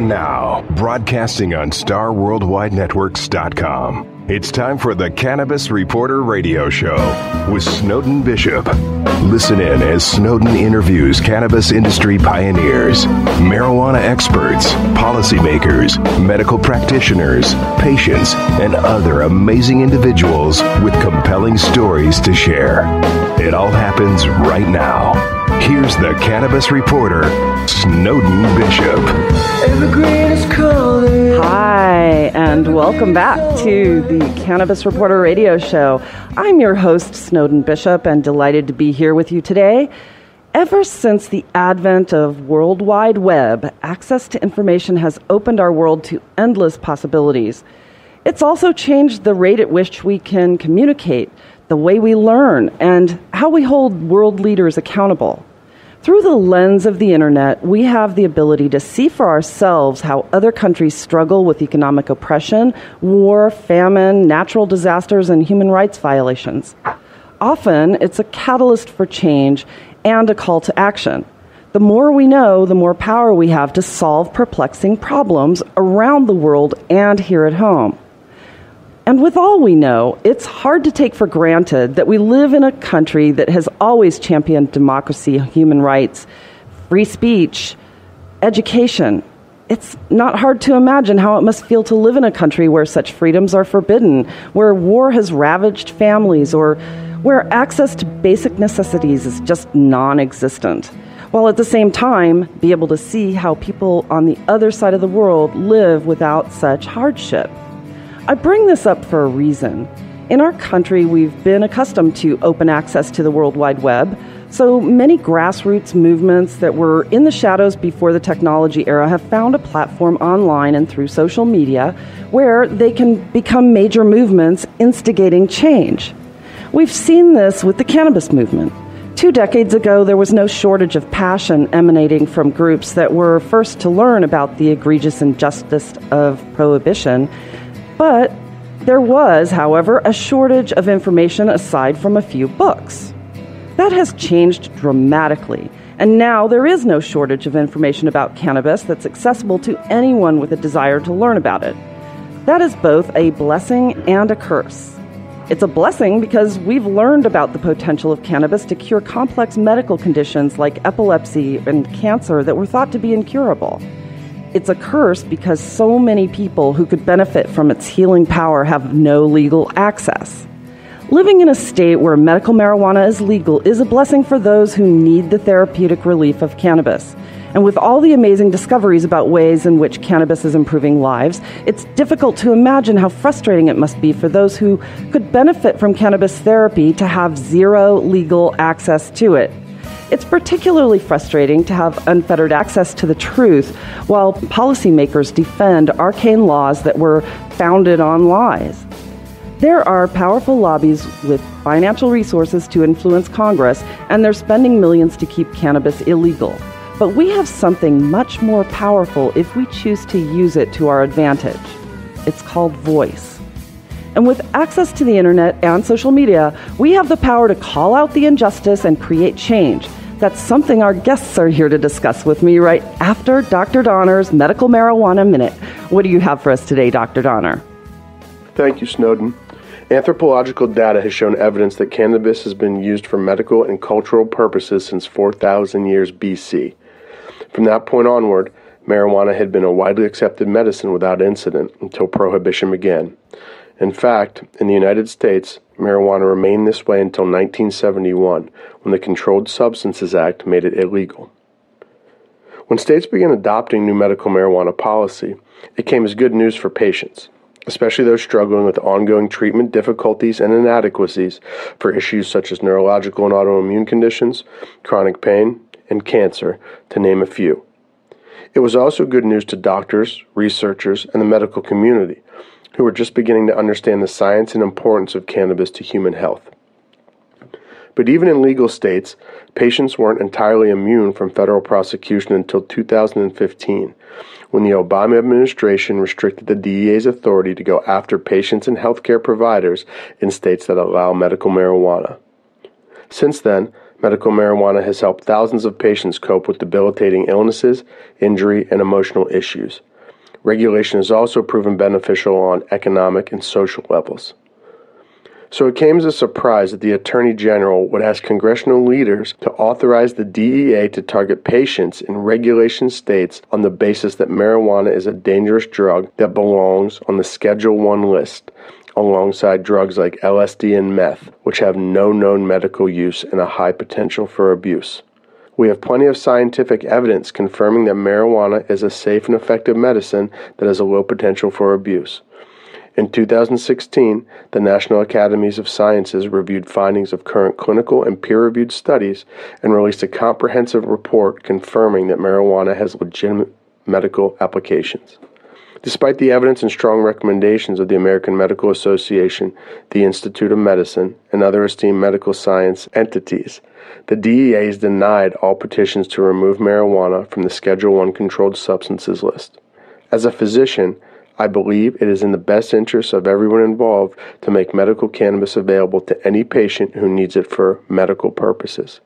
And now, broadcasting on StarWorldWideNetworks.com, it's time for the Cannabis Reporter Radio Show with Snowden Bishop. Listen in as Snowden interviews cannabis industry pioneers, marijuana experts, policymakers, medical practitioners, patients, and other amazing individuals with compelling stories to share. It all happens right now. Here's the Cannabis Reporter, Snowden Bishop. Hi, and welcome back to the Cannabis Reporter Radio Show. I'm your host, Snowden Bishop, and delighted to be here with you today. Ever since the advent of World Wide Web, access to information has opened our world to endless possibilities. It's also changed the rate at which we can communicate, the way we learn, and how we hold world leaders accountable. Through the lens of the internet, we have the ability to see for ourselves how other countries struggle with economic oppression, war, famine, natural disasters, and human rights violations. Often, it's a catalyst for change and a call to action. The more we know, the more power we have to solve perplexing problems around the world and here at home. And with all we know, it's hard to take for granted that we live in a country that has always championed democracy, human rights, free speech, education. It's not hard to imagine how it must feel to live in a country where such freedoms are forbidden, where war has ravaged families, or where access to basic necessities is just non-existent, while at the same time be able to see how people on the other side of the world live without such hardship. I bring this up for a reason. In our country, we've been accustomed to open access to the World Wide Web, so many grassroots movements that were in the shadows before the technology era have found a platform online and through social media where they can become major movements instigating change. We've seen this with the cannabis movement. 2 decades ago, there was no shortage of passion emanating from groups that were first to learn about the egregious injustice of prohibition. But there was, however, a shortage of information aside from a few books. That has changed dramatically, and now there is no shortage of information about cannabis that's accessible to anyone with a desire to learn about it. That is both a blessing and a curse. It's a blessing because we've learned about the potential of cannabis to cure complex medical conditions like epilepsy and cancer that were thought to be incurable. It's a curse because so many people who could benefit from its healing power have no legal access. Living in a state where medical marijuana is legal is a blessing for those who need the therapeutic relief of cannabis. And with all the amazing discoveries about ways in which cannabis is improving lives, it's difficult to imagine how frustrating it must be for those who could benefit from cannabis therapy to have zero legal access to it. It's particularly frustrating to have unfettered access to the truth while policymakers defend arcane laws that were founded on lies. There are powerful lobbies with financial resources to influence Congress, and they're spending millions to keep cannabis illegal. But we have something much more powerful if we choose to use it to our advantage. It's called voice. And with access to the internet and social media, we have the power to call out the injustice and create change. That's something our guests are here to discuss with me right after Dr. Donner's Medical Marijuana Minute. What do you have for us today, Dr. Donner? Thank you, Snowden. Anthropological data has shown evidence that cannabis has been used for medical and cultural purposes since 4,000 years BC. From that point onward, marijuana had been a widely accepted medicine without incident until prohibition began. In fact, in the United States, marijuana remained this way until 1971, when the Controlled Substances Act made it illegal. When states began adopting new medical marijuana policy, it came as good news for patients, especially those struggling with ongoing treatment difficulties and inadequacies for issues such as neurological and autoimmune conditions, chronic pain, and cancer, to name a few. It was also good news to doctors, researchers, and the medical community, who were just beginning to understand the science and importance of cannabis to human health. But even in legal states, patients weren't entirely immune from federal prosecution until 2015, when the Obama administration restricted the DEA's authority to go after patients and healthcare providers in states that allow medical marijuana. Since then, medical marijuana has helped thousands of patients cope with debilitating illnesses, injury, and emotional issues. Regulation has also proven beneficial on economic and social levels. So it came as a surprise that the Attorney General would ask congressional leaders to authorize the DEA to target patients in regulation states on the basis that marijuana is a dangerous drug that belongs on the Schedule I list, alongside drugs like LSD and meth, which have no known medical use and a high potential for abuse. We have plenty of scientific evidence confirming that marijuana is a safe and effective medicine that has a low potential for abuse. In 2016, the National Academies of Sciences reviewed findings of current clinical and peer-reviewed studies and released a comprehensive report confirming that marijuana has legitimate medical applications. Despite the evidence and strong recommendations of the American Medical Association, the Institute of Medicine, and other esteemed medical science entities, the DEA has denied all petitions to remove marijuana from the Schedule I controlled substances list. As a physician, I believe it is in the best interest of everyone involved to make medical cannabis available to any patient who needs it for medical purposes.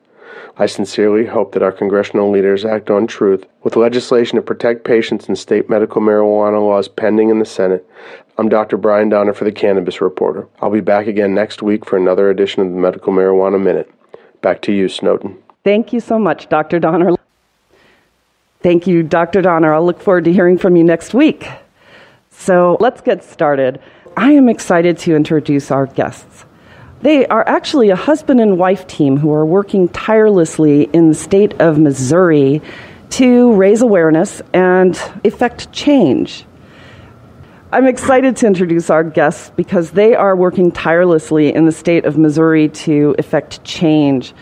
I sincerely hope that our congressional leaders act on truth. With legislation to protect patients and state medical marijuana laws pending in the Senate, I'm Dr. Brian Donner for the Cannabis Reporter. I'll be back again next week for another edition of the Medical Marijuana Minute. Back to you, Snowden. Thank you so much, Dr. Donner. Thank you, Dr. Donner. I'll look forward to hearing from you next week. So let's get started. I am excited to introduce our guests. They are actually a husband and wife team who are working tirelessly in the state of Missouri to raise awareness and effect change. I'm excited to introduce our guests because they are working tirelessly in the state of Missouri to effect change.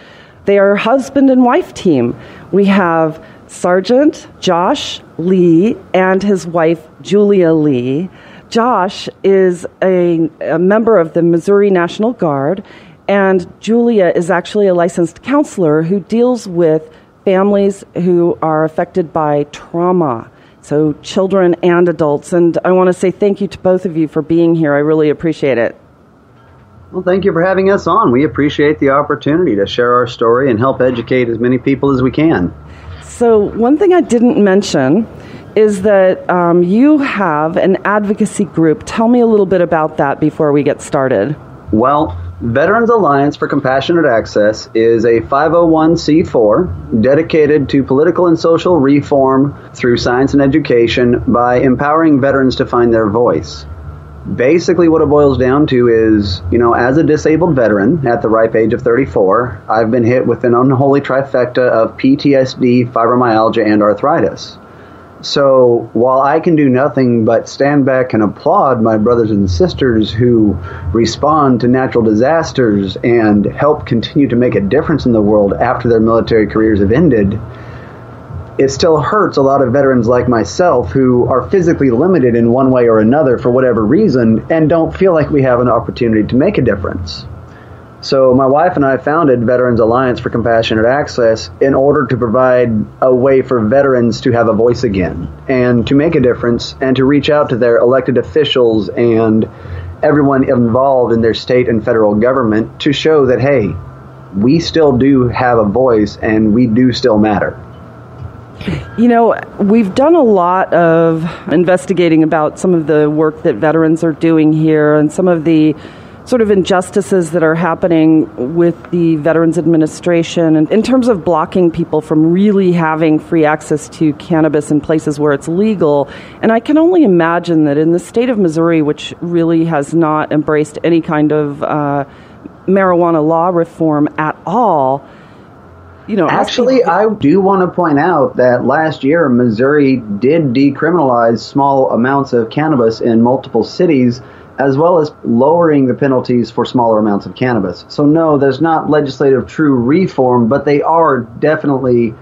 They are a husband and wife team. We have Sergeant Josh Lee and his wife Julia Lee. Josh is a member of the Missouri National Guard, and Julia is actually a licensed counselor who deals with families who are affected by trauma, so children and adults. And I want to say thank you to both of you for being here. I really appreciate it. Well, thank you for having us on. We appreciate the opportunity to share our story and help educate as many people as we can. So one thing I didn't mention is that you have an advocacy group. Tell me a little bit about that before we get started. Well, Veterans Alliance for Compassionate Access is a 501c4 dedicated to political and social reform through science and education by empowering veterans to find their voice. Basically, what it boils down to is, as a disabled veteran at the ripe age of 34, I've been hit with an unholy trifecta of PTSD, fibromyalgia, and arthritis. So while I can do nothing but stand back and applaud my brothers and sisters who respond to natural disasters and help continue to make a difference in the world after their military careers have ended, it still hurts a lot of veterans like myself who are physically limited in one way or another for whatever reason and don't feel like we have an opportunity to make a difference. So my wife and I founded Veterans Alliance for Compassionate Access in order to provide a way for veterans to have a voice again and to make a difference and to reach out to their elected officials and everyone involved in their state and federal government to show that, hey, we still do have a voice and we do still matter. We've done a lot of investigating about some of the work that veterans are doing here and some of the sort of injustices that are happening with the Veterans Administration and in terms of blocking people from really having free access to cannabis in places where it's legal. And I can only imagine that in the state of Missouri, which really has not embraced any kind of marijuana law reform at all, Actually, I do want to point out that last year, Missouri did decriminalize small amounts of cannabis in multiple cities, as well as lowering the penalties for smaller amounts of cannabis. So no, there's not legislative true reform, but they are definitely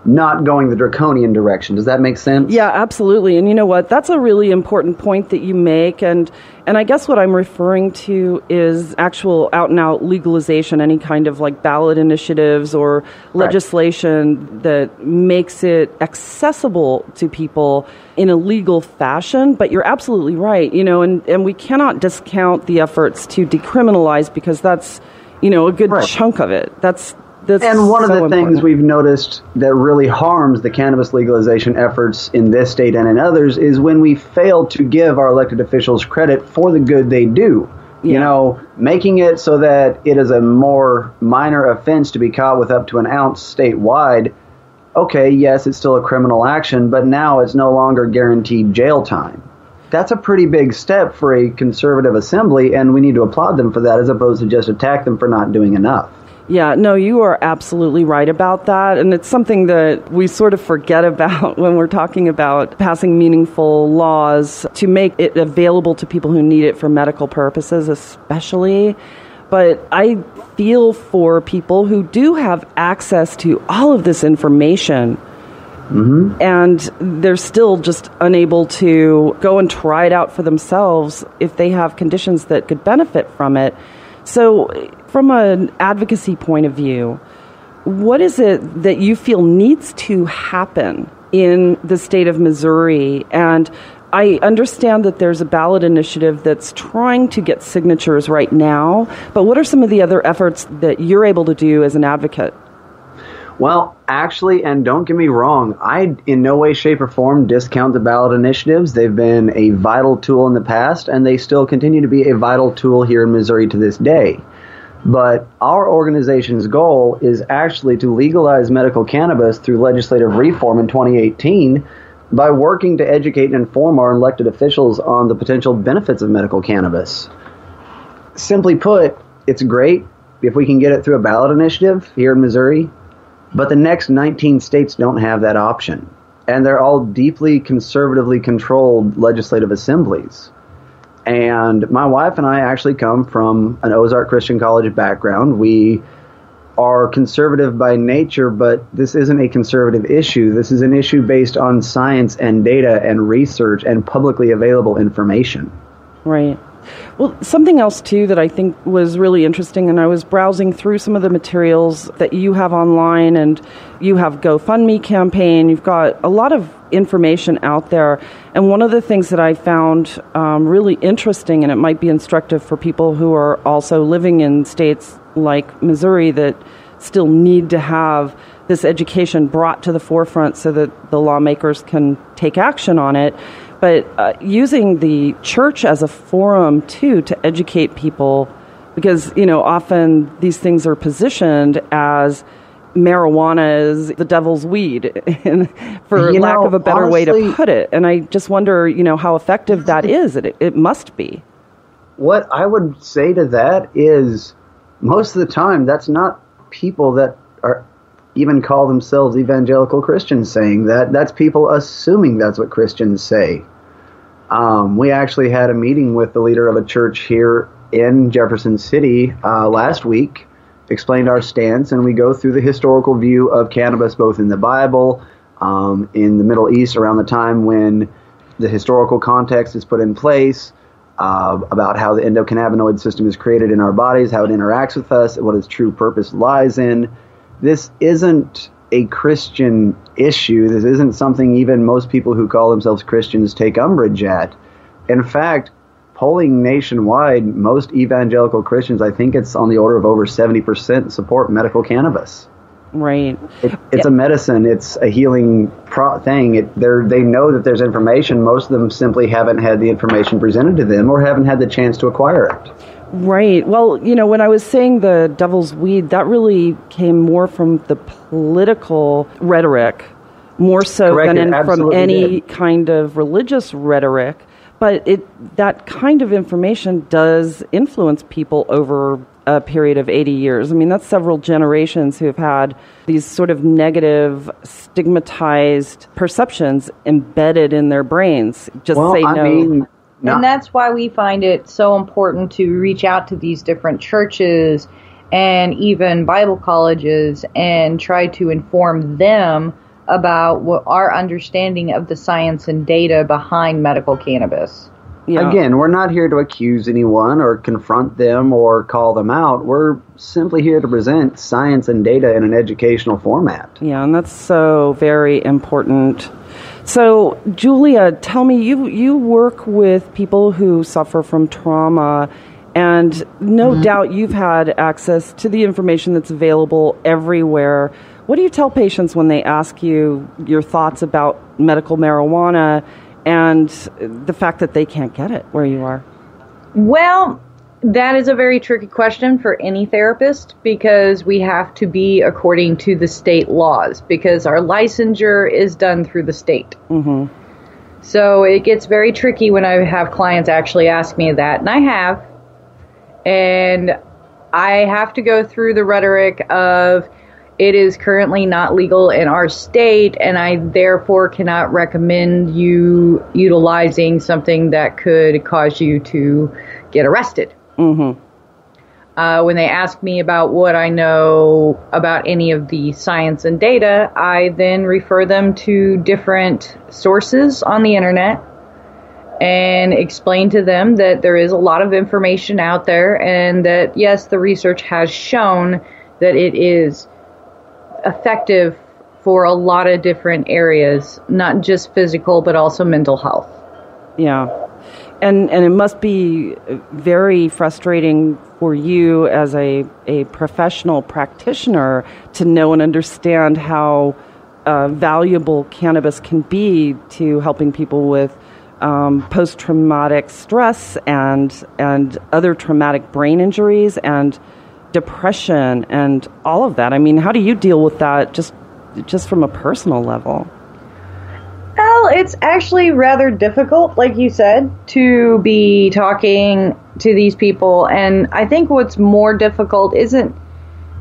not going the draconian direction. Does that make sense? Yeah, absolutely. And you know what? That's a really important point that you make. And I guess what I'm referring to is actual out-and-out legalization, any kind of like ballot initiatives or legislation that makes it accessible to people in a legal fashion. But you're absolutely right, and we cannot discount the efforts to decriminalize because that's, a good chunk of it. That's And one of the things we've noticed that really harms the cannabis legalization efforts in this state and in others is when we fail to give our elected officials credit for the good they do. Yeah. You know, making it so that it is a more minor offense to be caught with up to an ounce statewide. Okay, yes, it's still a criminal action, but now it's no longer guaranteed jail time. That's a pretty big step for a conservative assembly, and we need to applaud them for that as opposed to just attack them for not doing enough. Yeah, no, you are absolutely right about that. And it's something that we sort of forget about when we're talking about passing meaningful laws to make it available to people who need it for medical purposes, especially. But I feel for people who do have access to all of this information, and they're still just unable to go and try it out for themselves if they have conditions that could benefit from it. So from an advocacy point of view, what is it that you feel needs to happen in the state of Missouri? And I understand that there's a ballot initiative that's trying to get signatures right now, but what are some of the other efforts that you're able to do as an advocate? Well, actually, and don't get me wrong, I in no way, shape, or form discount the ballot initiatives. They've been a vital tool in the past, and they still continue to be a vital tool here in Missouri to this day. But our organization's goal is actually to legalize medical cannabis through legislative reform in 2018 by working to educate and inform our elected officials on the potential benefits of medical cannabis. Simply put, it's great if we can get it through a ballot initiative here in Missouri, but the next 19 states don't have that option. And they're all deeply conservatively controlled legislative assemblies. And my wife and I actually come from an Ozark Christian College background. We are conservative by nature, but this isn't a conservative issue. This is an issue based on science and data and research and publicly available information. Right. Well, something else, too, that I think was really interesting, and I was browsing through some of the materials that you have online, and you have GoFundMe campaign. You've got a lot of information out there. And one of the things that I found really interesting, and it might be instructive for people who are also living in states like Missouri that still need to have this education brought to the forefront so that the lawmakers can take action on it. But using the church as a forum, too, to educate people, because, you know, often these things are positioned as marijuana is the devil's weed, for lack of a better way to put it. And I just wonder, you know, how effective that is. It must be. What I would say to that is most of the time that's not people that are even call themselves evangelical Christians saying that. That's people assuming that's what Christians say. We actually had a meeting with the leader of a church here in Jefferson City last week, explained our stance, and we go through the historical view of cannabis both in the Bible, in the Middle East around the time when the historical context is put in place, about how the endocannabinoid system is created in our bodies, how it interacts with us, what its true purpose lies in. This isn't a Christian issue. This isn't something even most people who call themselves Christians take umbrage at. In fact, polling nationwide, most evangelical Christians, I think it's on the order of over 70% support medical cannabis. Right. It's a medicine. It's a healing thing. They know that there's information. Most of them simply haven't had the information presented to them or haven't had the chance to acquire it. Right. Well, you know, when I was saying the devil's weed, that really came more from the political rhetoric, more so than from any kind of religious rhetoric. But that kind of information does influence people over a period of 80 years. I mean, that's several generations who have had these sort of negative, stigmatized perceptions embedded in their brains. And that's why we find it so important to reach out to these different churches and even Bible colleges and try to inform them about what our understanding of the science and data behind medical cannabis. Yeah. Again, we're not here to accuse anyone or confront them or call them out. We're simply here to present science and data in an educational format. Yeah, and that's so very important. So, Julia, tell me, you work with people who suffer from trauma, And no doubt you've had access to the information that's available everywhere. What do you tell patients when they ask you your thoughts about medical marijuana and the fact that they can't get it where you are? Well, that is a very tricky question for any therapist, because we have to be according to the state laws, because our licensure is done through the state. Mm-hmm. So it gets very tricky when I have clients actually ask me that, and I have. And I have to go through the rhetoric of it is currently not legal in our state, and I therefore cannot recommend you utilizing something that could cause you to get arrested. Mm-hmm. When they ask me about what I know about any of the science and data, I then refer them to different sources on the internet and explain to them that there is a lot of information out there, and that, yes, the research has shown that it is effective for a lot of different areas, not just physical, but also mental health. Yeah. And it must be very frustrating for you as a professional practitioner to know and understand how valuable cannabis can be to helping people with post-traumatic stress and other traumatic brain injuries and depression and all of that. I mean, how do you deal with that just from a personal level? Well, it's actually rather difficult, like you said, to be talking to these people. And I think what's more difficult isn't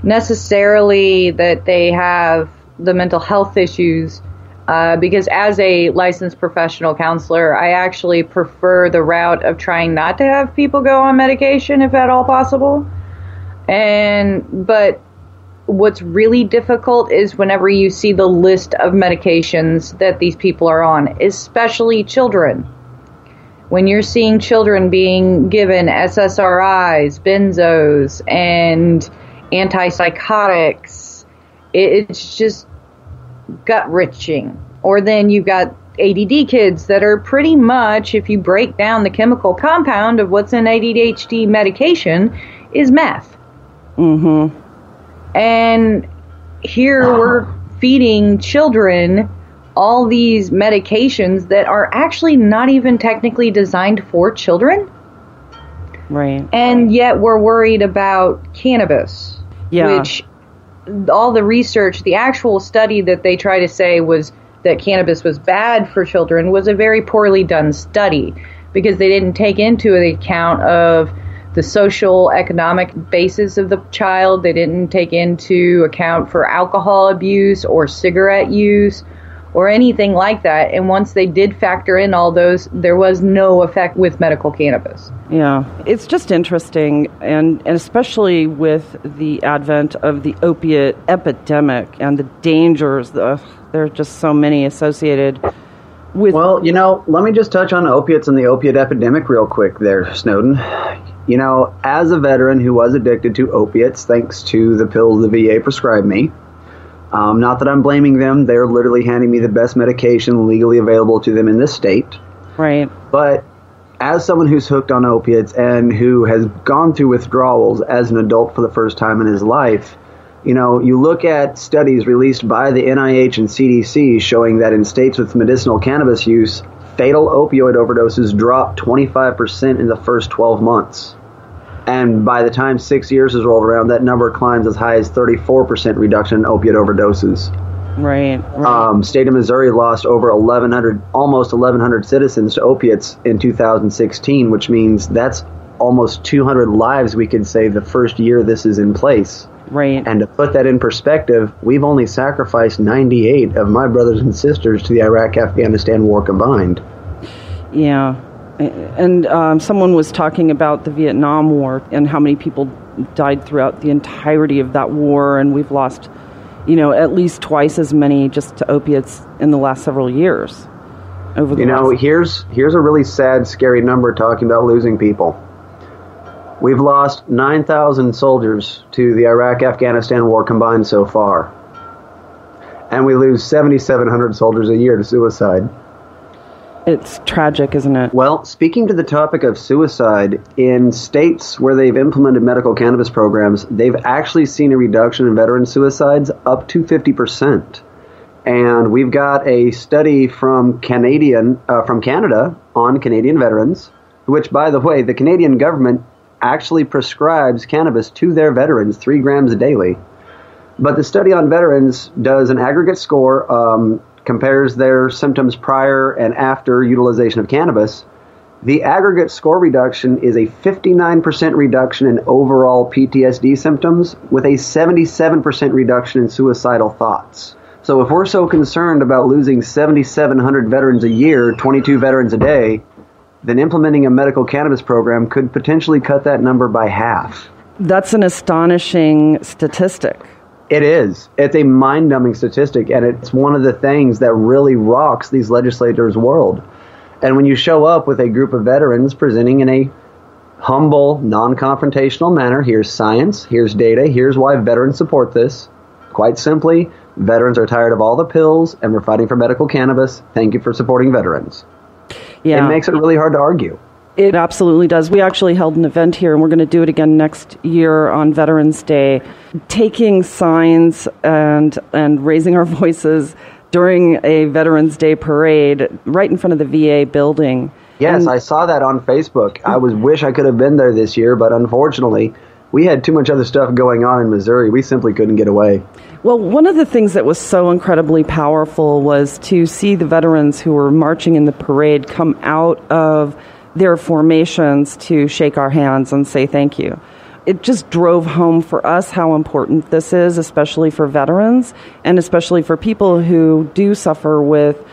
necessarily that they have the mental health issues, because as a licensed professional counselor, I actually prefer the route of trying not to have people go on medication if at all possible. But what's really difficult is whenever you see the list of medications that these people are on, especially children. When you're seeing children being given SSRIs, benzos, and antipsychotics, it's just gut-wrenching. Or then you've got ADD kids that are pretty much, if you break down the chemical compound of what's in ADHD medication, is meth. Mm-hmm. And here we're feeding children all these medications that are actually not even technically designed for children. Right. And yet we're worried about cannabis, which all the research, the actual study that they try to say was that cannabis was bad for children was a very poorly done study, because they didn't take into account of the social economic basis of the child. They didn't take into account for alcohol abuse or cigarette use or anything like that. And once they did factor in all those, there was no effect with medical cannabis. Yeah, it's just interesting, and especially with the advent of the opiate epidemic and the dangers. There are just so many associated with... Well, let me just touch on opiates and the opiate epidemic real quick there, Snowden. As a veteran who was addicted to opiates, thanks to the pills the VA prescribed me, not that I'm blaming them, they're literally handing me the best medication legally available to them in this state. Right. But as someone who's hooked on opiates and who has gone through withdrawals as an adult for the first time in his life, you look at studies released by the NIH and CDC showing that in states with medicinal cannabis use, fatal opioid overdoses dropped 25% in the first 12 months. And by the time 6 years is rolled around, that number climbs as high as 34% reduction in opiate overdoses. Right. State of Missouri lost over almost 1,100 citizens to opiates in 2016, which means that's almost 200 lives we could save the first year this is in place. Right. And to put that in perspective, we've only sacrificed 98 of my brothers and sisters to the Iraq-Afghanistan war combined. Yeah. And someone was talking about the Vietnam War and how many people died throughout the entirety of that war, and we've lost, at least twice as many just to opiates in the last several years. Here's a really sad, scary number talking about losing people. We've lost 9,000 soldiers to the Iraq-Afghanistan war combined so far. And we lose 7,700 soldiers a year to suicide. It's tragic, isn't it? Well, speaking to the topic of suicide, in states where they've implemented medical cannabis programs, they've actually seen a reduction in veteran suicides up to 50%. And we've got a study from Canada on Canadian veterans, which, by the way, the Canadian government actually prescribes cannabis to their veterans 3 grams daily. But the study on veterans does an aggregate score, compares their symptoms prior and after utilization of cannabis. The aggregate score reduction is a 59% reduction in overall PTSD symptoms with a 77% reduction in suicidal thoughts. So if we're so concerned about losing 7,700 veterans a year, 22 veterans a day, then implementing a medical cannabis program could potentially cut that number by half. That's an astonishing statistic. It is. It's a mind-numbing statistic, and it's one of the things that really rocks these legislators' world. And when you show up with a group of veterans presenting in a humble, non-confrontational manner, here's science, here's data, here's why veterans support this. Quite simply, veterans are tired of all the pills, and we're fighting for medical cannabis. Thank you for supporting veterans. Yeah. It makes it really hard to argue. It absolutely does. We actually held an event here, and we're going to do it again next year on Veterans Day, taking signs and raising our voices during a Veterans Day parade right in front of the VA building. Yes, I saw that on Facebook. I wish I could have been there this year, but unfortunately, we had too much other stuff going on in Missouri. We simply couldn't get away. Well, one of the things that was so incredibly powerful was to see the veterans who were marching in the parade come out of their formations to shake our hands and say thank you. It just drove home for us how important this is, especially for veterans and especially for people who do suffer with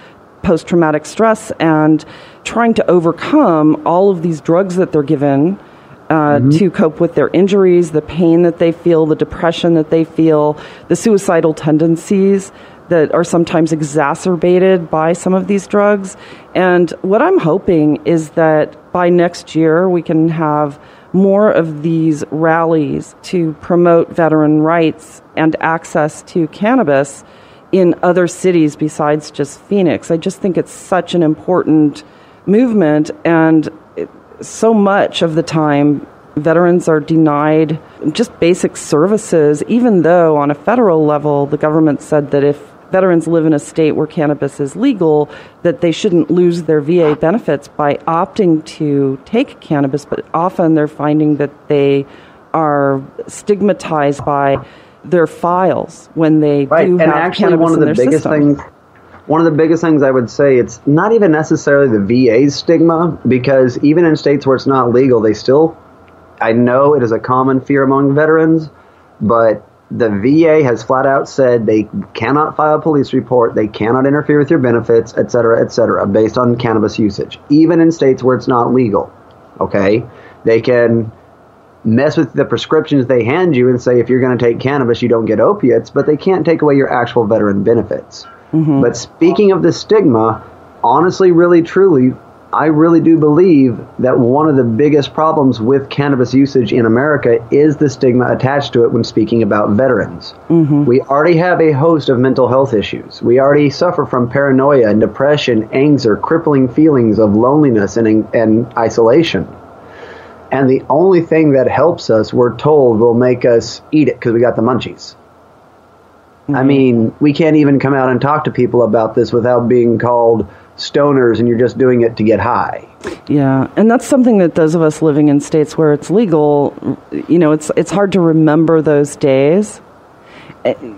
post-traumatic stress and trying to overcome all of these drugs that they're given to cope with their injuries, the pain that they feel, the depression that they feel, the suicidal tendencies that are sometimes exacerbated by some of these drugs. And what I'm hoping is that by next year we can have more of these rallies to promote veteran rights and access to cannabis in other cities besides just Phoenix. I just think it's such an important movement, and so much of the time veterans are denied just basic services, even though on a federal level the government said that if veterans live in a state where cannabis is legal, that they shouldn't lose their VA benefits by opting to take cannabis, but often they're finding that they are stigmatized by their files when they do have actually cannabis in their system. One of the biggest things I would say, it's not even necessarily the VA's stigma, because even in states where it's not legal, they still, I know it is a common fear among veterans, but the VA has flat out said they cannot file a police report, they cannot interfere with your benefits, et cetera, based on cannabis usage, even in states where it's not legal. Okay? They can mess with the prescriptions they hand you and say if you're going to take cannabis, you don't get opiates, but they can't take away your actual veteran benefits. But speaking of the stigma, honestly, really, truly, I really do believe that one of the biggest problems with cannabis usage in America is the stigma attached to it when speaking about veterans. We already have a host of mental health issues. We already suffer from paranoia and depression, anger, crippling feelings of loneliness and isolation. And the only thing that helps us, we're told, will make us eat it because we got the munchies. I mean, we can't even come out and talk to people about this without being called stoners and you're just doing it to get high. Yeah, and that's something that those of us living in states where it's legal, you know, it's hard to remember those days.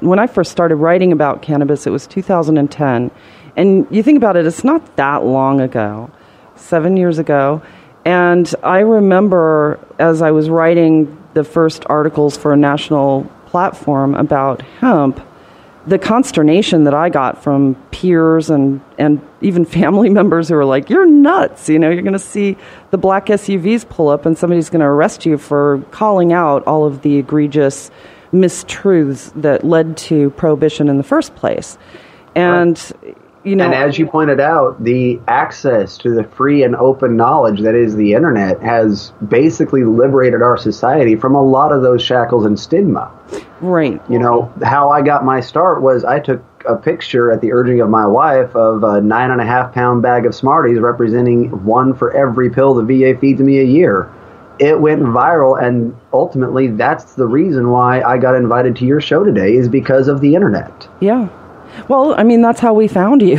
When I first started writing about cannabis, it was 2010. And you think about it, it's not that long ago, 7 years ago. And I remember as I was writing the first articles for a national platform about hemp, the consternation that I got from peers and even family members who were like, you're nuts, you know, you're going to see the black SUVs pull up and somebody's going to arrest you for calling out all of the egregious mistruths that led to prohibition in the first place. And, And as you pointed out, the access to the free and open knowledge that is the internet has basically liberated our society from a lot of those shackles and stigma. Right. How I got my start was I took a picture at the urging of my wife of a 9.5-pound bag of Smarties representing one for every pill the VA feeds me a year. It went viral, and ultimately that's the reason why I got invited to your show today, is because of the internet. Yeah. Well, I mean, that's how we found you.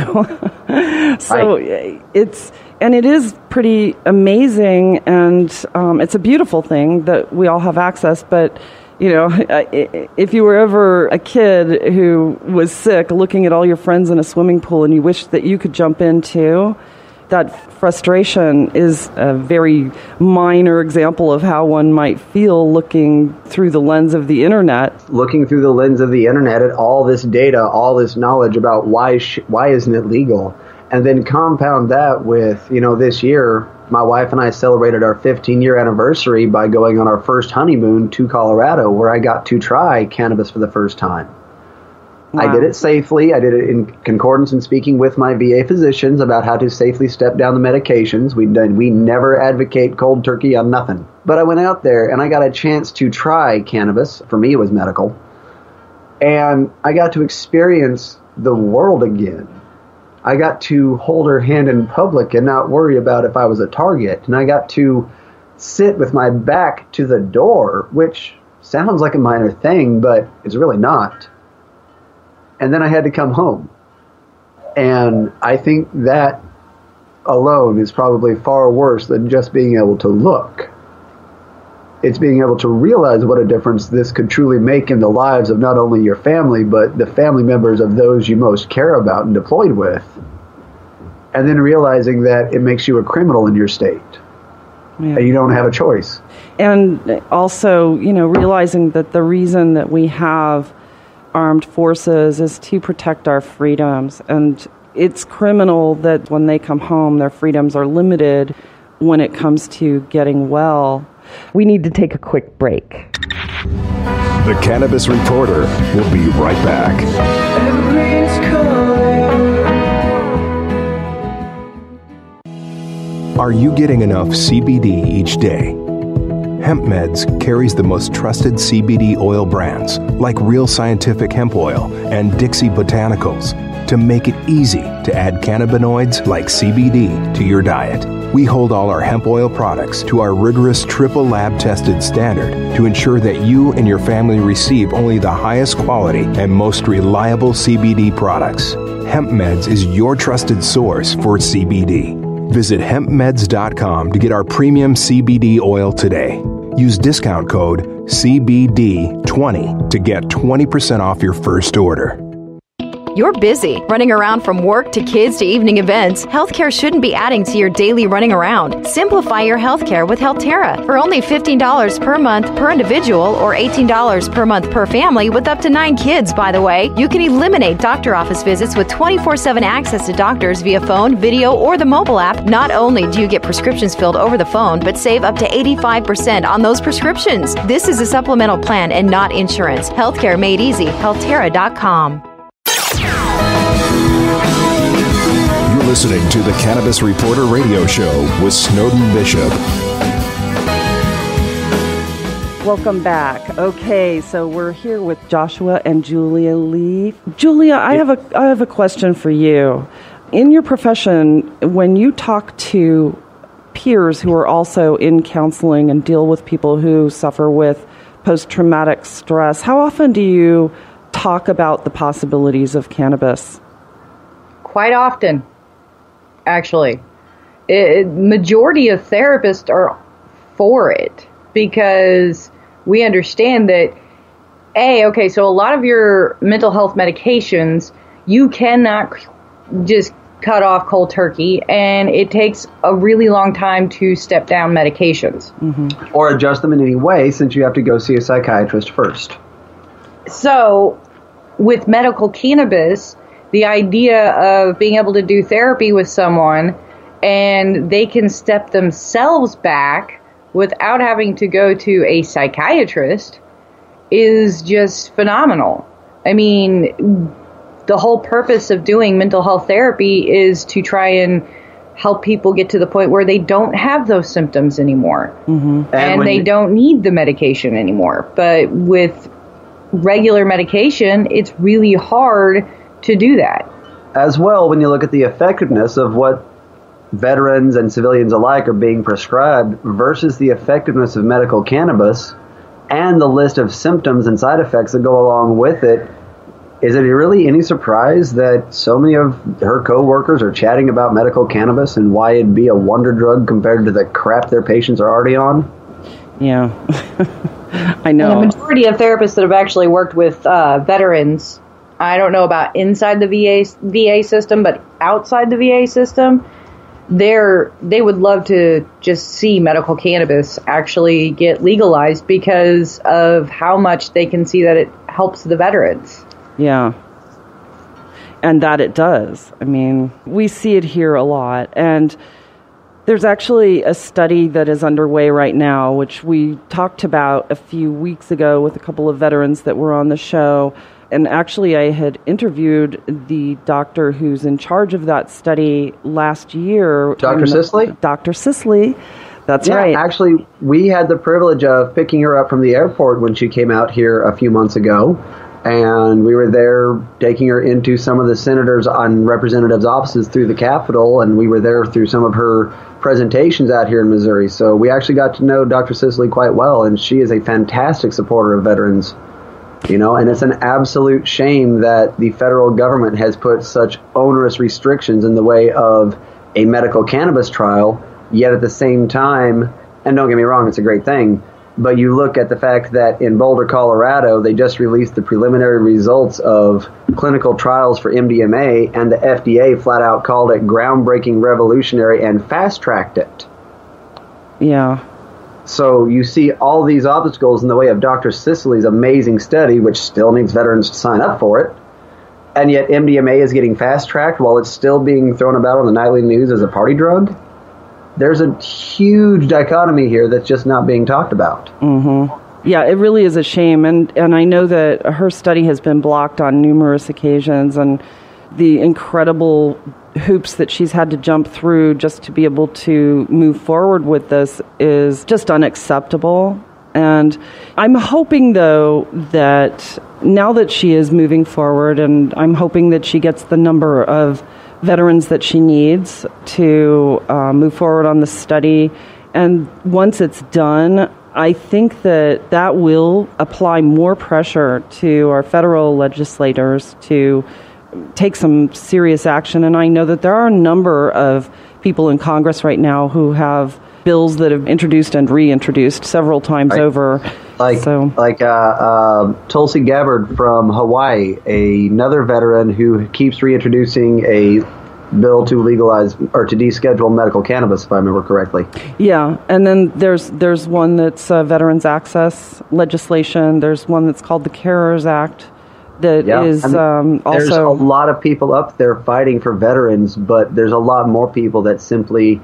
So right. it is pretty amazing, and it's a beautiful thing that we all have access, but if you were ever a kid who was sick, looking at all your friends in a swimming pool and you wish that you could jump in too, that frustration is a very minor example of how one might feel looking through the lens of the internet. Looking through the lens of the internet at all this data, all this knowledge about why isn't it legal? And then compound that with, this year, my wife and I celebrated our 15-year anniversary by going on our first honeymoon to Colorado, where I got to try cannabis for the first time. Wow. I did it safely. I did it in concordance and speaking with my VA physicians about how to safely step down the medications. We never advocate cold turkey on nothing. But I went out there and I got a chance to try cannabis. For me, it was medical. And I got to experience the world again. I got to hold her hand in public and not worry about if I was a target. And I got to sit with my back to the door, which sounds like a minor thing, but it's really not. And then I had to come home. And I think that alone is probably far worse than just being able to look. It's being able to realize what a difference this could truly make in the lives of not only your family, but the family members of those you most care about and deployed with. And then realizing that it makes you a criminal in your state. Yeah. And you don't have a choice. And also, realizing that the reason that we have armed forces is to protect our freedoms. And it's criminal that when they come home, their freedoms are limited when it comes to getting well. We need to take a quick break. The Cannabis Reporter will be right back. Are you getting enough CBD each day? Hemp Meds carries the most trusted CBD oil brands like Real Scientific Hemp Oil and Dixie Botanicals to make it easy to add cannabinoids like CBD to your diet. We hold all our hemp oil products to our rigorous triple lab tested standard to ensure that you and your family receive only the highest quality and most reliable CBD products. Hemp Meds is your trusted source for CBD. Visit hempmeds.com to get our premium CBD oil today. Use discount code CBD20 to get 20% off your first order. You're busy, running around from work to kids to evening events. Healthcare shouldn't be adding to your daily running around. Simplify your healthcare with Healthterra. For only $15 per month per individual or $18 per month per family with up to 9 kids, by the way, you can eliminate doctor office visits with 24/7 access to doctors via phone, video, or the mobile app. Not only do you get prescriptions filled over the phone, but save up to 85% on those prescriptions. This is a supplemental plan and not insurance. Healthcare made easy. Healthterra.com. You're listening to the Cannabis Reporter Radio Show with Snowden Bishop. Welcome back. Okay, so we're here with Joshua and Julia Lee. Julia, I have a question for you. In your profession, when you talk to peers who are also in counseling and deal with people who suffer with post-traumatic stress, how often do you talk about the possibilities of cannabis? Quite often, actually. Majority of therapists are for it because we understand that, so a lot of your mental health medications, you cannot just cut off cold turkey, and it takes a really long time to step down medications. Mm-hmm. Or adjust them in any way, since you have to go see a psychiatrist first. So, with medical cannabis, the idea of being able to do therapy with someone and they can step themselves back without having to go to a psychiatrist is just phenomenal. I mean, the whole purpose of doing mental health therapy is to try and help people get to the point where they don't have those symptoms anymore. Mm-hmm. And they don't need the medication anymore. But with regular medication, it's really hard to do that. As well, when you look at the effectiveness of what veterans and civilians alike are being prescribed versus the effectiveness of medical cannabis and the list of symptoms and side effects that go along with it, is it really any surprise that so many of her co-workers are chatting about medical cannabis and why it'd be a wonder drug compared to the crap their patients are already on? Yeah, I know. And the majority of therapists that have actually worked with veterans, I don't know about inside the VA system, but outside the VA system, they would love to just see medical cannabis actually get legalized because of how much they can see that it helps the veterans. Yeah. And that it does. I mean, we see it here a lot. And there's actually a study that is underway right now, which we talked about a few weeks ago with a couple of veterans that were on the show. And actually, I had interviewed the doctor who's in charge of that study last year. Dr. Sisley? Dr. Sisley. That's yeah, right. Actually, we had the privilege of picking her up from the airport when she came out here a few months ago. And we were there taking her into some of the senators and representatives' offices through the Capitol, and we were there through some of her presentations out here in Missouri. So we actually got to know Dr. Sisley quite well, and she is a fantastic supporter of veterans. You know, and it's an absolute shame that the federal government has put such onerous restrictions in the way of a medical cannabis trial, yet at the same time, and don't get me wrong, it's a great thing, but you look at the fact that in Boulder, Colorado, they just released the preliminary results of clinical trials for MDMA, and the FDA flat out called it groundbreaking, revolutionary, and fast-tracked it. Yeah. So you see all these obstacles in the way of Dr. Sisley's amazing study, which still needs veterans to sign up for it, and yet MDMA is getting fast-tracked while it's still being thrown about on the nightly news as a party drug. There's a huge dichotomy here that's just not being talked about. Mm-hmm. Yeah, it really is a shame. And I know that her study has been blocked on numerous occasions, and the incredible hoops that she's had to jump through just to be able to move forward with this is just unacceptable. And I'm hoping, though, that now that she is moving forward, and I'm hoping that she gets the number of veterans that she needs to move forward on the study. And once it's done, I think that that will apply more pressure to our federal legislators to take some serious action. And I know that there are a number of people in Congress right now who have bills that have introduced and reintroduced several times over. Tulsi Gabbard from Hawaii, another veteran who keeps reintroducing a bill to legalize or to deschedule medical cannabis, if I remember correctly. Yeah, and then there's one that's Veterans Access legislation. There's one that's called the CARES Act. That is also... There's a lot of people up there fighting for veterans, but there's a lot more people that simply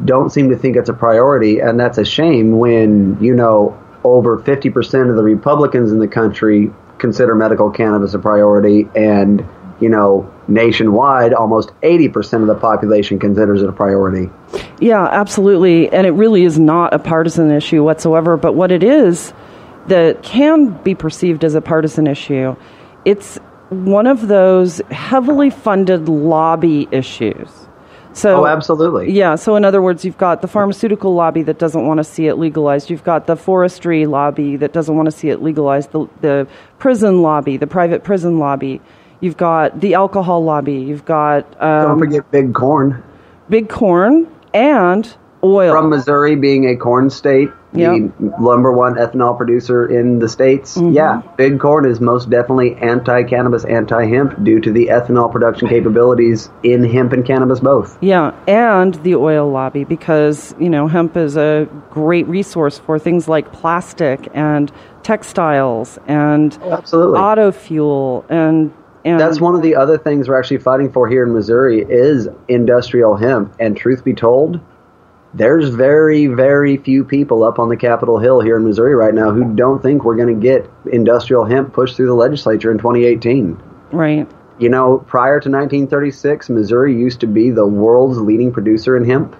don't seem to think it's a priority, and that's a shame when, you know, over 50% of the Republicans in the country consider medical cannabis a priority, and, you know, nationwide, almost 80% of the population considers it a priority. Yeah, absolutely, and it really is not a partisan issue whatsoever, but what it is that can be perceived as a partisan issue, it's one of those heavily funded lobby issues. So, absolutely. Yeah, so in other words, you've got the pharmaceutical lobby that doesn't want to see it legalized. You've got the forestry lobby that doesn't want to see it legalized. The prison lobby, the private prison lobby. You've got the alcohol lobby. You've got... don't forget Big Corn. Big Corn and oil. From Missouri being a corn state, the number one ethanol producer in the states. Mm-hmm. Yeah, Big Corn is most definitely anti-cannabis, anti-hemp due to the ethanol production capabilities in hemp and cannabis both. Yeah, and the oil lobby, because, you know, hemp is a great resource for things like plastic and textiles and auto fuel and that's one of the other things we're actually fighting for here in Missouri is industrial hemp. And truth be told, there's very, very few people up on the Capitol Hill here in Missouri right now who don't think we're going to get industrial hemp pushed through the legislature in 2018. Right. Prior to 1936, Missouri used to be the world's leading producer in hemp.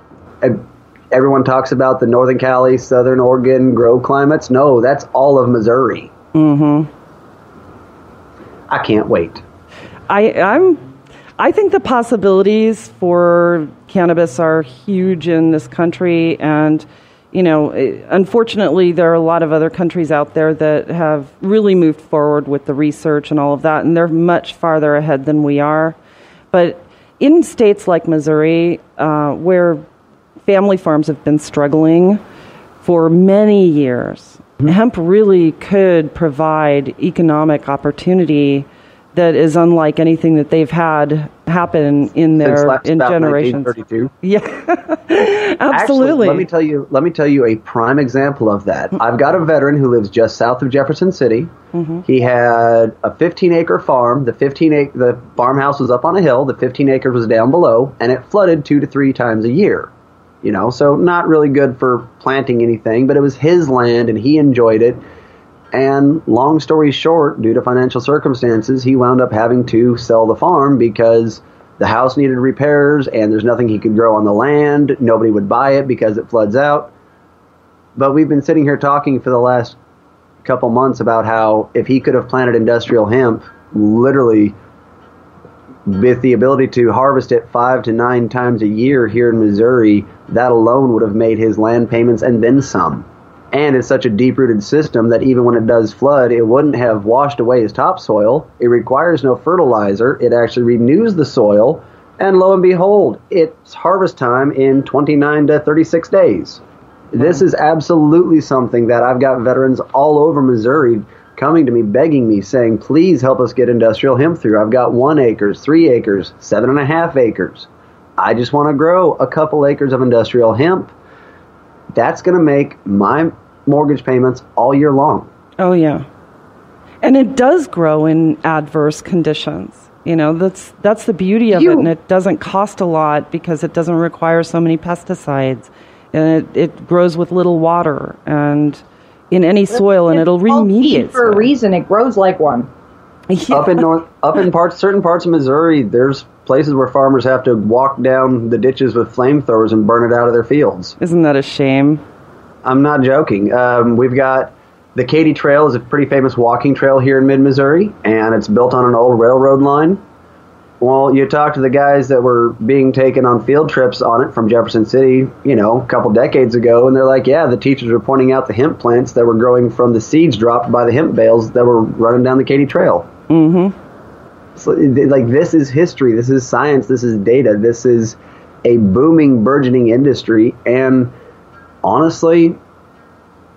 Everyone talks about the Northern Cali, Southern Oregon grow climates. No, that's all of Missouri. Mm-hmm. I can't wait. I think the possibilities for cannabis are huge in this country, and unfortunately, there are a lot of other countries out there that have really moved forward with the research and all of that, and they're much farther ahead than we are. But in states like Missouri, where family farms have been struggling for many years, hemp really could provide economic opportunity that is unlike anything that they've had happen in generations. 1932. Yeah, absolutely. Actually, let me tell you a prime example of that. I've got a veteran who lives just south of Jefferson City. Mm-hmm. He had a 15-acre farm. The farmhouse was up on a hill. The 15 acres was down below, and it flooded 2 to 3 times a year. So not really good for planting anything, but it was his land, and he enjoyed it. And long story short, due to financial circumstances, he wound up having to sell the farm because the house needed repairs and there's nothing he could grow on the land. Nobody would buy it because it floods out. But we've been sitting here talking for the last couple months about how if he could have planted industrial hemp, literally with the ability to harvest it 5 to 9 times a year here in Missouri, that alone would have made his land payments and then some. And it's such a deep-rooted system that even when it does flood, it wouldn't have washed away his topsoil. It requires no fertilizer. It actually renews the soil. And lo and behold, it's harvest time in 29 to 36 days. This is absolutely something that I've got veterans all over Missouri coming to me, begging me, saying, please help us get industrial hemp through. I've got 1 acre, 3 acres, 7.5 acres. I just want to grow a couple acres of industrial hemp. That's going to make my mortgage payments all year long. Oh, yeah. And it does grow in adverse conditions. That's the beauty of it, and it doesn't cost a lot because it doesn't require so many pesticides. And it grows with little water and in any soil, and it'll remediate for a reason. It grows like one. Yeah. Up in certain parts of Missouri, there's places where farmers have to walk down the ditches with flamethrowers and burn it out of their fields. Isn't that a shame? I'm not joking. We've got the Katy Trail is a pretty famous walking trail here in mid-Missouri, and it's built on an old railroad line. Well, you talk to the guys that were being taken on field trips on it from Jefferson City, a couple decades ago, and they're like, yeah, the teachers were pointing out the hemp plants that were growing from the seeds dropped by the hemp bales that were running down the Katy Trail. Mm-hmm. So, this is history, this is science, this is data, this is a booming, burgeoning industry, and honestly,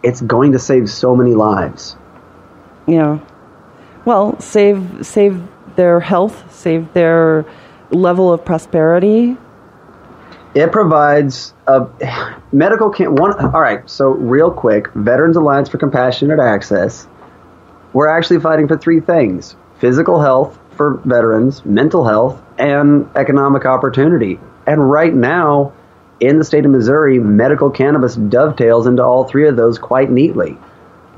it's going to save so many lives. Yeah. Well, save their health, save their level of prosperity. It provides a medical all right, so real quick, Veterans Alliance for Compassionate Access, we're actually fighting for 3 things: physical health for veterans, mental health, and economic opportunity. And right now, in the state of Missouri, medical cannabis dovetails into all 3 of those quite neatly.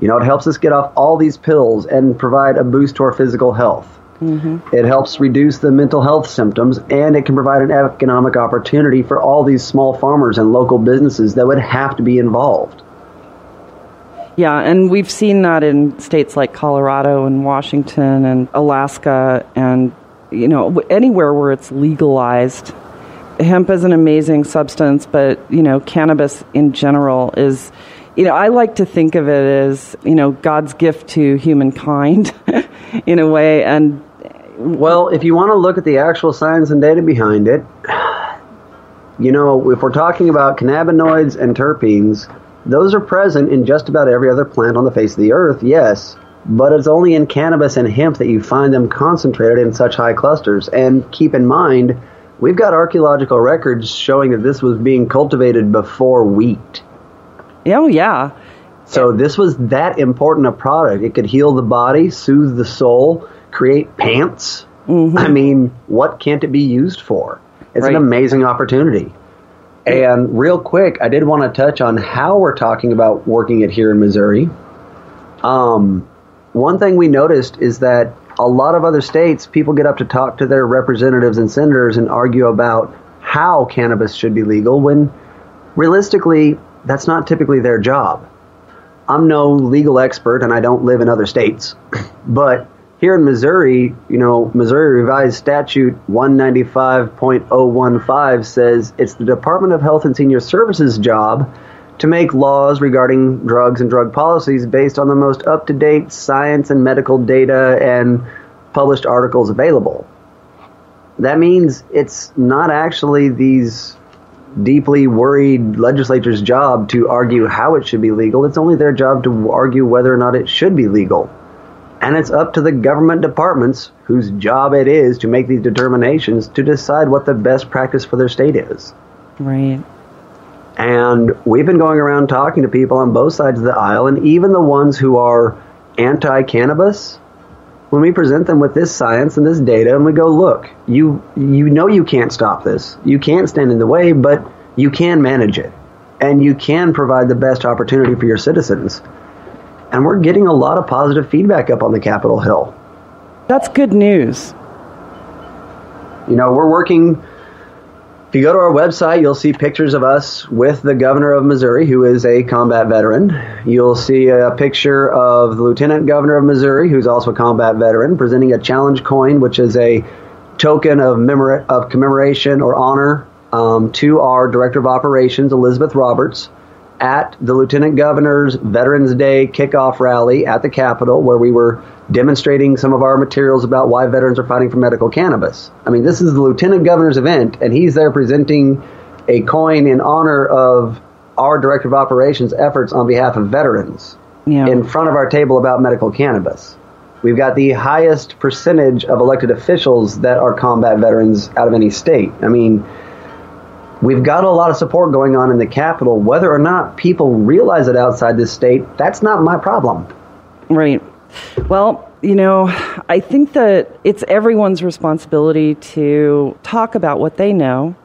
It helps us get off all these pills and provide a boost to our physical health. Mm-hmm. It helps reduce the mental health symptoms, and it can provide an economic opportunity for all these small farmers and local businesses that would have to be involved. Yeah, and we've seen that in states like Colorado and Washington and Alaska and, anywhere where it's legalized. Hemp is an amazing substance, but, cannabis in general is, I like to think of it as, God's gift to humankind in a way. And well, if you want to look at the actual science and data behind it, if we're talking about cannabinoids and terpenes, those are present in just about every other plant on the face of the earth, yes, but it's only in cannabis and hemp that you find them concentrated in such high clusters. And keep in mind, we've got archaeological records showing that this was being cultivated before wheat. Oh, yeah. So this was that important a product. It could heal the body, soothe the soul, create pants. Mm-hmm. I mean, what can't it be used for? It's an amazing opportunity. And real quick, I did want to touch on how we're talking about working it here in Missouri. One thing we noticed is that a lot of other states, people get up to talk to their representatives and senators and argue about how cannabis should be legal when realistically, that's not typically their job. I'm no legal expert and I don't live in other states, but here in Missouri, Missouri Revised Statute 195.015 says it's the Department of Health and Senior Services' job to make laws regarding drugs and drug policies based on the most up-to-date science and medical data and published articles available. That means it's not actually these deeply worried legislators' job to argue how it should be legal. It's only their job to argue whether or not it should be legal. And it's up to the government departments, whose job it is to make these determinations, to decide what the best practice for their state is. Right. And we've been going around talking to people on both sides of the aisle, and even the ones who are anti-cannabis, when we present them with this science and this data, and we go, look, you know you can't stop this. You can't stand in the way, but you can manage it. And you can provide the best opportunity for your citizens. And we're getting a lot of positive feedback up on the Capitol Hill. That's good news. We're working. If you go to our website, you'll see pictures of us with the governor of Missouri, who is a combat veteran. You'll see a picture of the lieutenant governor of Missouri, who's also a combat veteran, presenting a challenge coin, which is a token of commemoration or honor to our director of operations, Elizabeth Roberts, at the Lieutenant Governor's Veterans Day kickoff rally at the Capitol, where we were demonstrating some of our materials about why veterans are fighting for medical cannabis. I mean, this is the Lieutenant Governor's event, and he's there presenting a coin in honor of our Director of Operations efforts on behalf of veterans in front of our table about medical cannabis. We've got the highest percentage of elected officials that are combat veterans out of any state. I mean, we've got a lot of support going on in the Capitol. Whether or not people realize it outside this state, that's not my problem. Right. Well, I think that it's everyone's responsibility to talk about what they know,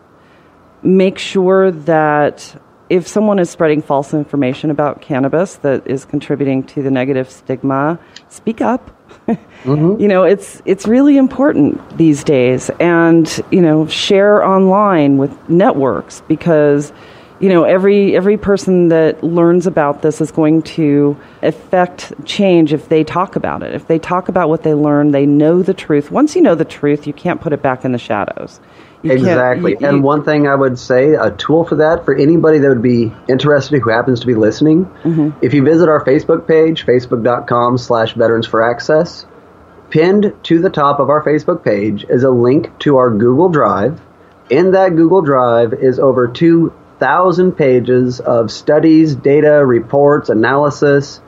make sure that if someone is spreading false information about cannabis that is contributing to the negative stigma, speak up. Mm-hmm. It's really important these days, and share online with networks, because every person that learns about this is going to affect change if they talk about it. If they talk about what they learn, they know the truth. Once you know the truth, you can't put it back in the shadows. Exactly. And one thing I would say, a tool for that, for anybody that would be interested who happens to be listening, if you visit our Facebook page, facebook.com/veteransforaccess, pinned to the top of our Facebook page is a link to our Google Drive. In that Google Drive is over 2,000 pages of studies, data, reports, analysis.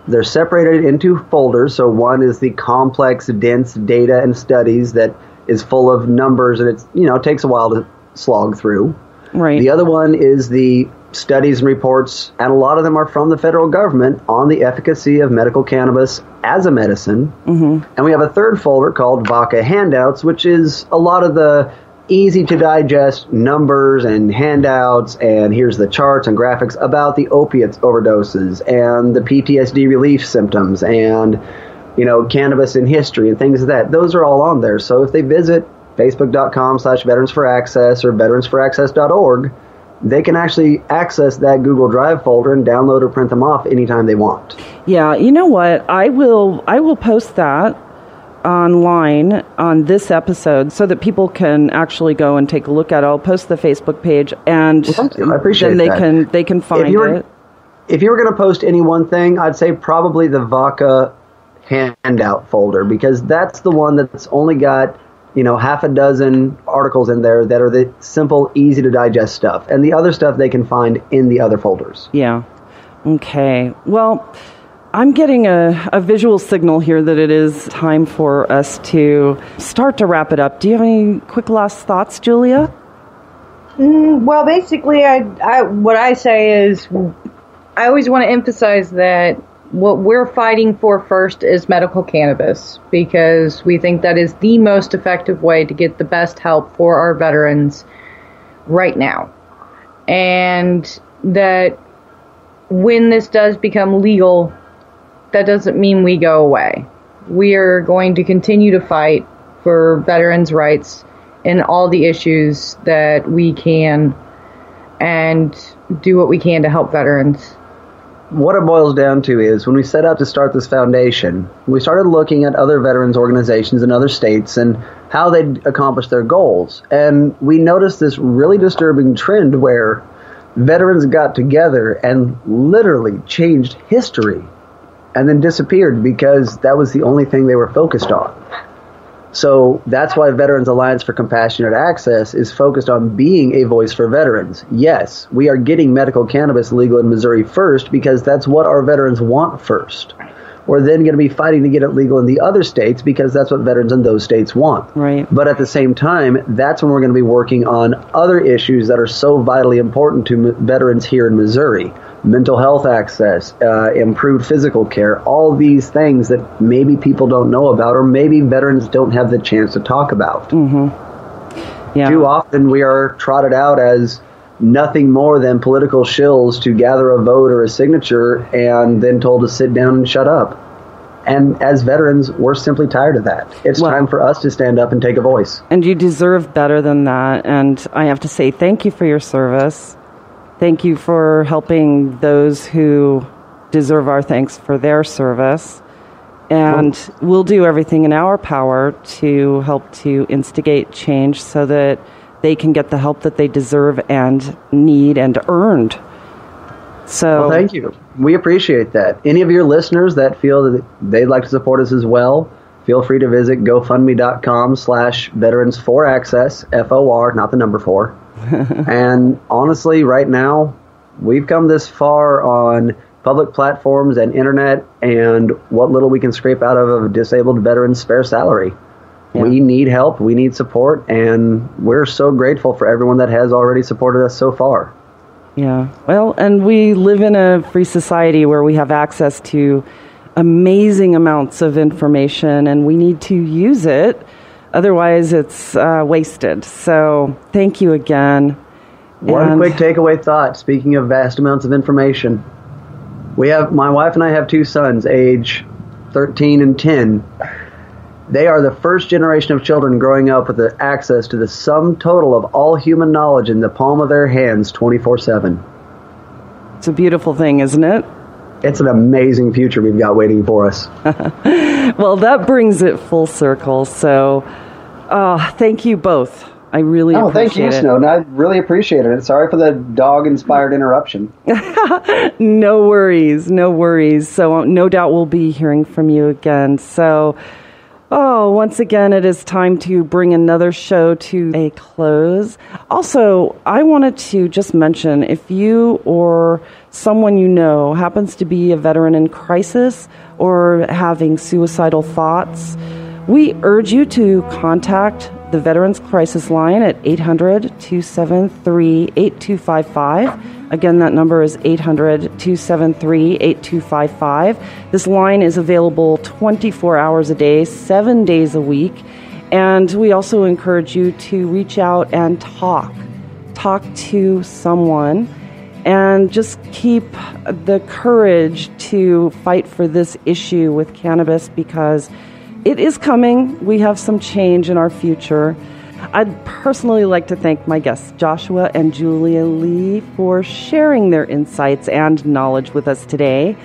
They're separated into folders. So one is the complex, dense data and studies that is full of numbers, and it's takes a while to slog through. Right. The other one is the studies and reports, and a lot of them are from the federal government on the efficacy of medical cannabis as a medicine. Mm-hmm. And we have a third folder called VACA Handouts, which is a lot of the easy to digest numbers and handouts, and here's the charts and graphics about the opiates overdoses and the PTSD relief symptoms and cannabis in history and things like that. Those are all on there. So if they visit facebook.com/veteransforaccess or veteransforaccess.org, they can actually access that Google Drive folder and download or print them off anytime they want. Yeah, you know what? I will post that online on this episode so that people can actually go and take a look at it. I'll post the Facebook page, and thank you. I appreciate then they can find it. If you were going to post any one thing, I'd say probably the VACA handout folder, because that's the one that's only got half a dozen articles in there that are the simple, easy to digest stuff, and the other stuff they can find in the other folders. Yeah. Okay. Well, I'm getting a visual signal here that it is time for us to start to wrap it up. Do you have any quick last thoughts, Julia? Well, basically, what I say is I always want to emphasize that what we're fighting for first is medical cannabis, because we think that is the most effective way to get the best help for our veterans right now. And that when this does become legal, that doesn't mean we go away. we are going to continue to fight for veterans' rights in all the issues that we can and do what we can to help veterans. What it boils down to is when we set out to start this foundation, we started looking at other veterans organizations in other states and how they'd accomplish their goals. And we noticed this really disturbing trend where veterans got together and literally changed history and then disappeared because that was the only thing they were focused on. So that's why Veterans Alliance for Compassionate Access is focused on being a voice for veterans. Yes, we are getting medical cannabis legal in Missouri first because that's what our veterans want first. We're then going to be fighting to get it legal in the other states because that's what veterans in those states want. Right. But at the same time, that's when we're going to be working on other issues that are so vitally important to veterans here in Missouri. Mental health access, improved physical care, all these things that maybe people don't know about or maybe veterans don't have the chance to talk about. Mm-hmm. Yeah. Too often we are trotted out as nothing more than political shills to gather a vote or a signature and then told to sit down and shut up. And as veterans, we're simply tired of that. It's time for us to stand up and take a voice. And you deserve better than that. And I have to say thank you for your service. Thank you for helping those who deserve our thanks for their service. And we'll do everything in our power to help to instigate change so that they can get the help that they deserve and need and earned. So, well, thank you. We appreciate that. Any of your listeners that feel that they'd like to support us as well, feel free to visit GoFundMe.com/Veterans4Access, FOR, not the number 4. And honestly, right now, we've come this far on public platforms and internet and what little we can scrape out of a disabled veteran's spare salary. Yeah. We need help, we need support, and we're so grateful for everyone that has already supported us so far. Yeah, well, and we live in a free society where we have access to amazing amounts of information, and we need to use it. Otherwise, it's wasted. So thank you again. One quick takeaway thought, speaking of vast amounts of information. My wife and I have 2 sons, age 13 and 10. They are the first generation of children growing up with the access to the sum total of all human knowledge in the palm of their hands 24/7. It's a beautiful thing, isn't it? It's an amazing future we've got waiting for us. Well, that brings it full circle. So thank you both. I really appreciate it. Thank you, Snowden. I really appreciate it. Sorry for the dog-inspired interruption. No worries, no worries. So no doubt we'll be hearing from you again. So, once again, it is time to bring another show to a close. Also, I wanted to just mention, if you or someone you know happens to be a veteran in crisis or having suicidal thoughts, we urge you to contact the Veterans Crisis Line at 800-273-8255. Again, that number is 800-273-8255. This line is available 24 hours a day, 7 days a week. And we also encourage you to reach out and talk to someone, and just keep the courage to fight for this issue with cannabis, because it is coming. We have some change in our future. I'd personally like to thank my guests, Joshua and Julia Lee, for sharing their insights and knowledge with us today.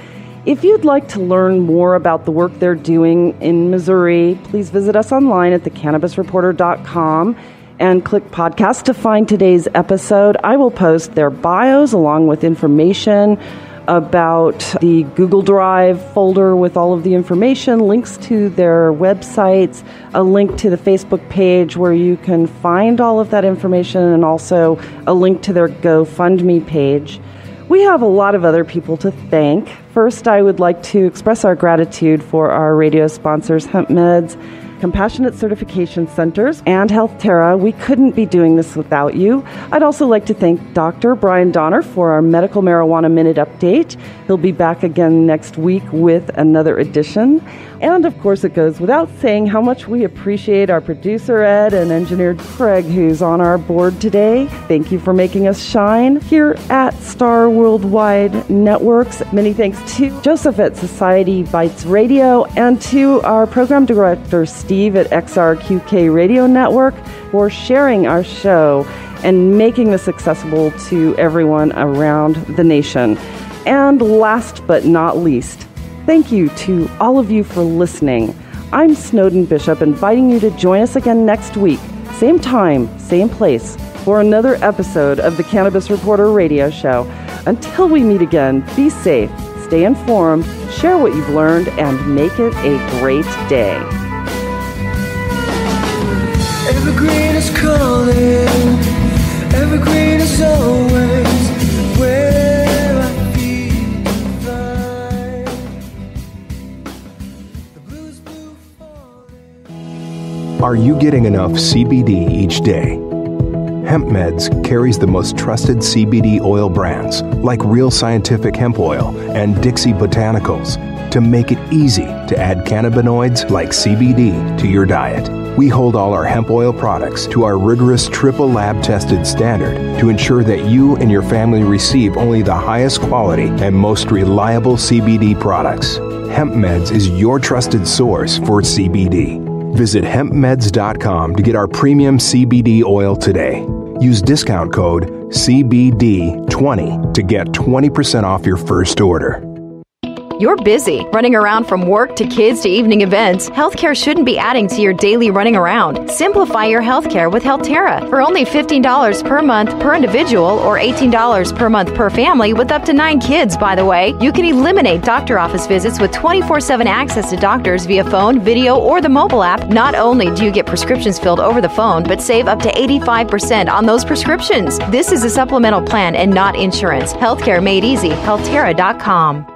If you'd like to learn more about the work they're doing in Missouri, please visit us online at thecannabisreporter.com and click podcast to find today's episode. I will post their bios along with information about the Google Drive folder with all of the information, links to their websites, a link to the Facebook page where you can find all of that information, and also a link to their GoFundMe page. We have a lot of other people to thank. First, I would like to express our gratitude for our radio sponsors, Hemp Meds, compassionate certification centers, and HealthTerra. We couldn't be doing this without you. I'd also like to thank Dr. Brian Donner for our Medical Marijuana Minute Update. He'll be back again next week with another edition. And of course, it goes without saying how much we appreciate our producer, Ed, and engineer Craig, who's on our board today. Thank you for making us shine here at Star Worldwide Networks. Many thanks to Joseph at Society Bites Radio and to our program director, Steve at XRQK Radio Network, for sharing our show and making this accessible to everyone around the nation. And last but not least, thank you to all of you for listening. I'm Snowden Bishop, inviting you to join us again next week, same time, same place, for another episode of the Cannabis Reporter Radio Show. Until we meet again, be safe, stay informed, share what you've learned, and make it a great day. Evergreen is calling, evergreen is always where I feel fine. The blue's blue falling. Are you getting enough CBD each day? HempMeds carries the most trusted CBD oil brands like Real Scientific Hemp Oil and Dixie Botanicals to make it easy to add cannabinoids like CBD to your diet. We hold all our hemp oil products to our rigorous triple lab tested standard to ensure that you and your family receive only the highest quality and most reliable CBD products. HempMeds is your trusted source for CBD. Visit hempmeds.com to get our premium CBD oil today. Use discount code CBD20 to get 20% off your first order. You're busy, running around from work to kids to evening events. Healthcare shouldn't be adding to your daily running around. Simplify your healthcare with HealthTerra. For only $15 per month per individual or $18 per month per family with up to 9 kids, by the way, you can eliminate doctor office visits with 24/7 access to doctors via phone, video, or the mobile app. Not only do you get prescriptions filled over the phone, but save up to 85% on those prescriptions. This is a supplemental plan and not insurance. Healthcare made easy. HealthTerra.com.